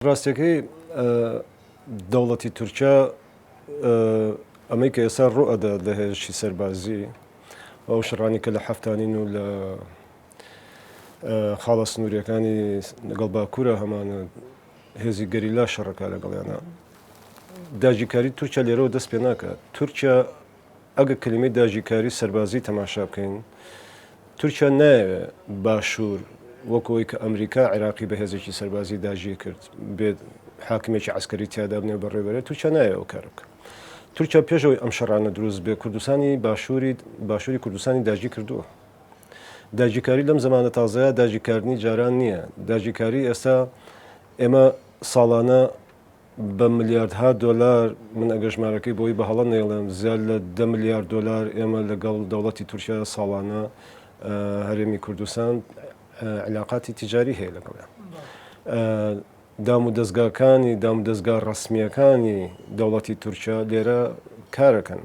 ڕاستیەکەی دەوڵەتی تورکیا ئەمەی کە ئێستا ڕوئەدا لە هێرشی سەربازی ئەو شڕانی کە لە حەفتانین و لە خاڵە سنووریەکانی لەگەڵ باکوورە هەمانە هێزی گەریلا شەڕەکە لەگەڵیانە داژیکاری تورکیا لێرەوە دەست پێ ناکات. تورکیا ئەگە کلمەی داژیکاری سەربازی تەماشا بکەین، تورکیا نایەوێت باشوور وەکەوەی کە ئەمریکا عێراقی بە هێزێکی سەربازی داژی کرد بێت حاکمێکی عسکەری تیادا بنێ بەڕێوەرە، تورکیا نایە ئەو کار بکە. تورکیا پێشەوەی ئەم شەڕانە دروست بێ کوردستانی باشووری کوردستانی داژی کردووە. داژیکاری لەم زمانە تازەیە داژیکردنی جاران نییە. داژیکاری ئێستا ئێمە ساڵانە بە ملیاردها دۆلار من ئەگە ژمارەکەی بۆی بە هەڵە نێڵێم زیاد لە 10 میلیارد دۆلار ئێمە لەگەڵ دەوڵەتی تورکیا ساڵانە هەرێمی کوردستان علاقاتی تیجاری هەیە لەگەڵیان. دام و دەستگا ڕەسمیەکانی دەوڵەتی تورکیا لێرە کارەکەن.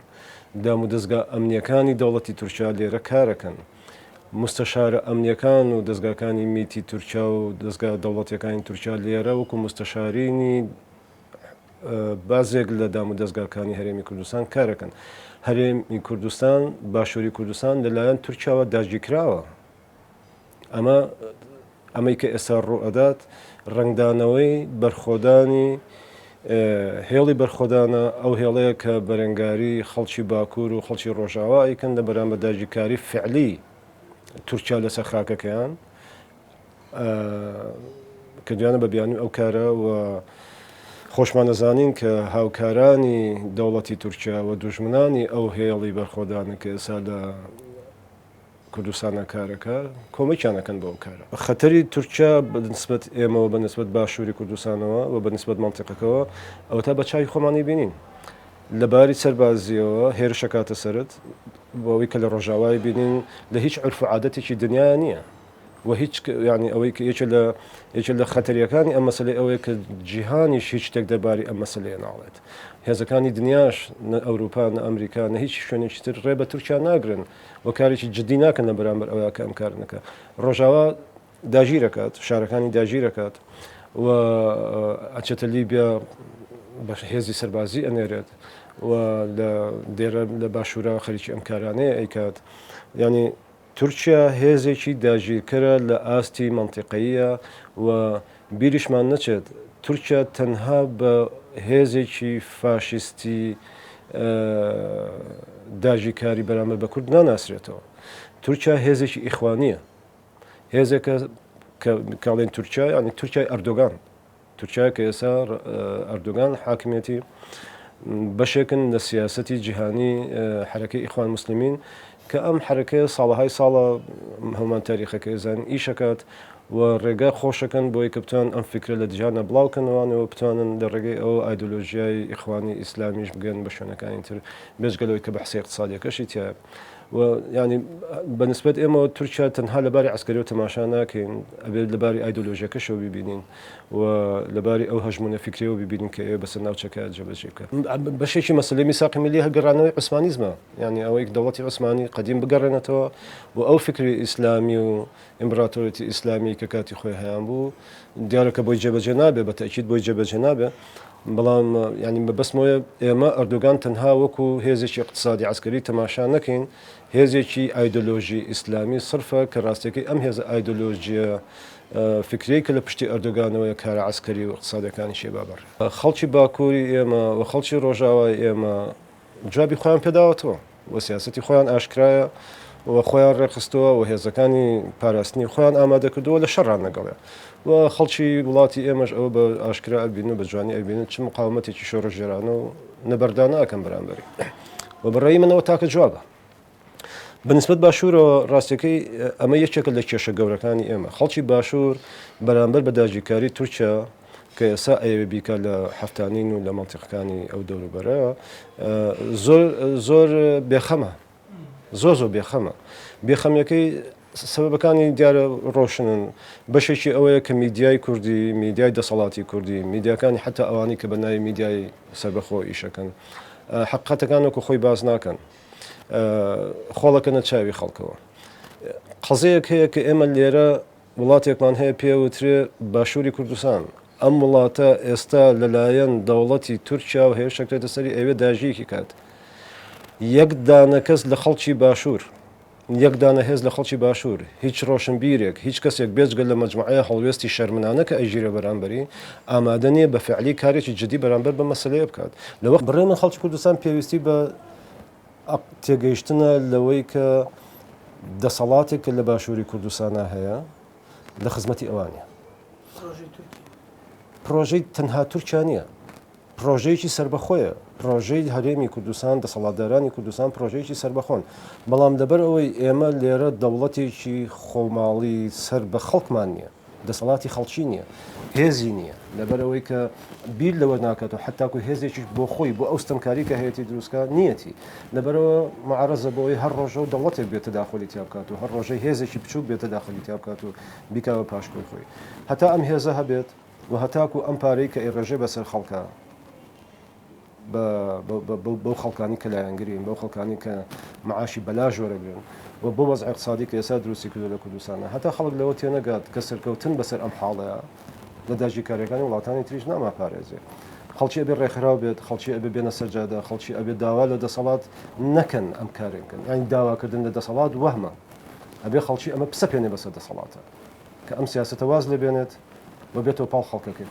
دام و دەستگا ئەمنیەکانی دەوڵەتی تورکیا لێرە کارەکەن. مستەشارە ئەمنیەکان و دەستگاکانی میتی تورکیا و دەستگا دەوڵەتیەکانی تورکیا لێرە وەکو مستەشارینی بازێک لە دام و دەستگاکانی هەرێمی کوردستان کارەکەن. هەرێمی کوردستان باشووری کوردستان لەلایەن تورکیاوە داژیکراوە. ئەمەی کە ئێستا ڕوئەدات ڕنگدانەوەی بەرخۆدانی هێڵی بەرخۆدانە ئەو هێڵەیە کە بەرەنگاری خەڵکی باکوور و خەڵکی ڕۆژاوا ئەیکەن لە بەرامبەر داژیکاری فعلی تورکیا لەسەر خاکەکەیان کە دویانە بە بیانی ئەو کارە و خۆشمانەزانین کە هاوکارانی دەوڵەتی تورکیا و دوژمنانی ئەو هێڵی بەرخۆدانە کە ئێستا لە کوردستانە کارەکە کۆمەکیانەکەن بۆ ئەو کارە. خەتەری تورکیا بەنسبەت ئێمەوە بەنسبەت باشووری کوردستانەوە و بەنسبەت مەنتیقەکەەوە ئەو تا بە چاوی خۆمانی بینین. لەباری سەربازیەوە هێرشە کاتە سەرت بۆ ئەوەی کە لە ڕۆژاوای بینین لە هیچ عرف و عادەتێکی دنیا نییە و هیچ ینی ئەوەی کە یەکێ لە خەتەریەکانی ئەم مەسەلەی ئەوەیە کە جیهانیش هیچ شتێک دەرباری ئەم مەسەلەیە ناڵێت. هێزەکانی دنیاش نە ئەوروپا نە ئەمریکا نە هیچ شوێنێکی تر ڕێ بە تورکیا ناگرن و کارێکی جددی ناکەن لە بەرامبەر ئەوە کە ئەم کار نەکە. ڕۆژاوا داژیرەکات، شارەکانی داژیرەکات و ئەچێتە لیبیا بە هێزی سەربازی ئەنێرێت و دێرە لە باشوورا خەریکی ئەم کارانەیە ئەیکات. ینی تورکیا هێزێکی داژیرکەرە لە ئاستی مەنتیقەیە و بیریشمان نەچێت تورکیا تەنها بە هێزێکی فاشیستی داژیکاری بەرامبەر بە کورد ناناسرێتەوە. تورکیا هێزێکی ئیخوانیە، هێزێکە کاڵێن تورکیا ینی تورکیای ئەردۆگان، تورکیا کە ئێستا ئەردۆگان حاکمیەتی بەشێکن لە سیاسەتی جیهانی حرەکەی ئیخوان موسلیمین کە ئەم حرەکەی ساڵەهای ساڵە هەمان تاریخەکە زانین ئیشەکات و ڕێگا خۆشەکەن بۆی کە بتوان ئەم فکرە لە دژانە بڵاوکەنەوەنەوە بتوانن لە ڕێگەی ئەو ئایدۆلۆژیای ئیخوانی ئیسلامیش بگەن بە شوێنەکانی تر بێژگەلەوەی کە بەحسی اقتصادیەکەشی تایە و ینی بەنسبەت ئێمەوە تورکیا تەنها لەباری عسکەریەوە تەماشا ناکەین ئەبێت لەباری ئایدۆلۆژیەکەشەوە ببینین و لەباری ئەو هەژمونە فکرەوە ببینین کە ئێوە بەسەر ناوچەکە جێبەجێ بکات. بەشێکی مەسەلەی میساقی میلی هەگەڕانەوەی عوسمانیزمە، ینی ئەوەی دەوڵەتی عوسمانی قەدیم بگەڕێنێتەوە و ئەو فکری ئیسلامی و ئیمپراتۆریەتی ئیسلامی کە کاتی خۆی هەیان بوو دیارەکە بۆی جێبەجێ نابێ بە تەکید بۆی جێبەجێ نابێ. بەڵام ینی بەبەستمەوەیە ئێمە ئەردۆگان تەنها وەکو هێزێکی اقتصادی عسکەری تەماشا نەکەین، هێزێکی ئایدۆلۆژی ئیسلامی سرفە کە ڕاستیەکەی ئەم هێزە ئایدۆلۆژیە فکرەی کە لە پشتی ئەردۆگانەوەی کارە عسکەری و اقتصادەکانی شێبابڕ. خەڵکی باکووری ئێمە و خەڵکی ڕۆژاوای ئێمە جوابی خۆیان پێداوەتەوە و سیاسەتی خۆیان ئاشکرایە و خۆیان ڕێخستەوە و هێزەکانی پاراستنی خۆیان ئامادە کردووە لە شەڕان لەگەڵێ و خەڵکی وڵاتی ئێمەش ئەوە بە ئاشکرا ئەبین و بە جوانی ئەبینن چ مقاومەتێکی شۆڕەژێرانە و نەبەردانە ئەکەم بەرامبەری و بەڕێی منەوە تاکە جوابە. بەنسبەت باشوورەوە ڕاستیەکەی ئەمە یەکێکە لە کێشە گەورەکانی ئێمە. خەڵکی باشوور بەرامبەر بە داژیکاری تورکیا کە ئێستا ئەوێ بیکە لە حەفتانین و لە مەنتیقەکانی ئەو دەوروبەرەوە زۆر بێخەمە، زۆر بێخەمە. بێخەمیەکەی سەبەبەکانی دیارە ڕۆشنن. بەشێکی ئەوەیە کە میدیای کوردی، میدیای دەسەڵاتی کوردی، میدیاکانی حتا ئەوانی کە بەناوی میدیای سەربەخۆ ئیشەکەن حقیقەتەکان وەکو خۆی باز ناکەن، خۆڵەکەنە چاوی خەڵکەوە. قەزەیەک هەیە کە ئێمە لێرە وڵاتێکمان هەیە پێوترێ باشووری کوردستان ئەم وڵاتە ئێستا لەلایەن دەوڵەتی تورکیا و هێرشەکرێتە سەری ئەوێ داژیەکی کات یەک دانە کەس لە خەڵکی باشوور یەک دانە هێز لە خەڵکی باشوور هیچ ڕۆشنبیرێک هیچ کەسێک بێجگە لە مەجموعەیە هەڵوێستی شەرمنانە کە ئەژیرە بەرامبەری ئامادە نییە بە فعلی کارێکی جدی بەرامبەر بە مەسلەیە بکات لەوە بڕێ من خەڵکی کوردستان پێویستی بە تێگەیشتنە لەوەی کە دەسەڵاتێک کە لە باشووری کوردستانە هەیە لە خزمەتی ئەوانە پرۆژەی تەنها تورکیا نییە پرۆژەیەکی سربەخۆیە پرۆژەی هەرێمی کوردستان دەسەڵاتدارانی کوردستان پرۆژەیەکی سربەخۆن بەڵام لەبەر ئەوەی ئێمە لێرە دەوڵەتێکی خۆماڵی سەر بە خەڵکمان نییە دەسەڵاتی خەڵکی نییە هێزی نییە لەبەر ئەوەی کە بیر لەوە ناکاتەوە حتاکو هێزێکی بۆ خۆی بۆ ئەو ستەمکاری کە هەیەی دروستکە نیەتی لەبەرەوە معارەزە بۆی هەر ڕۆژە و دەوڵەتێک بێتە داخلی تیا بکات و هەر ڕۆژەی هێزێکی بچوو بێتە داخلی تیا بکات و بیکاوە پاشکۆی خۆی هەتا ئەم هێزە هەبێت و هەتاکو ئەم پارەی کە ئێڕێژێ بەسەر خەڵکە بەو خەڵکانی کە لایەنگرین بەو خەڵکانی کە معاشی بەلا ژۆرەگرن و بۆ وەزع اقتصادی کە ئێستا دروستی کردو لە کوردستانە هەتا خەڵک لەوە تێنەگات کە سەرکەوتن بەسەر ئەم حاڵەیە لە داژیکاریەکانی وڵاتانی تریش ناماپارێزێ خەڵکی ئەبێ ڕێکخراو بێت خەڵکی ئەبێ بێنە سەرجادە خەڵکی ئەبێ داوا لە دەسەڵات نەکەن ئەم کارێکن یانی داواکردن لە دەسەڵات وەهمە ئەبێ خەڵکی ئەمە پسە پێنێ بەسەر دەسەڵاتە کە ئەم سیاسەتە واز لێ بێنێت و بێتەوە پاڵ خەڵکەکەی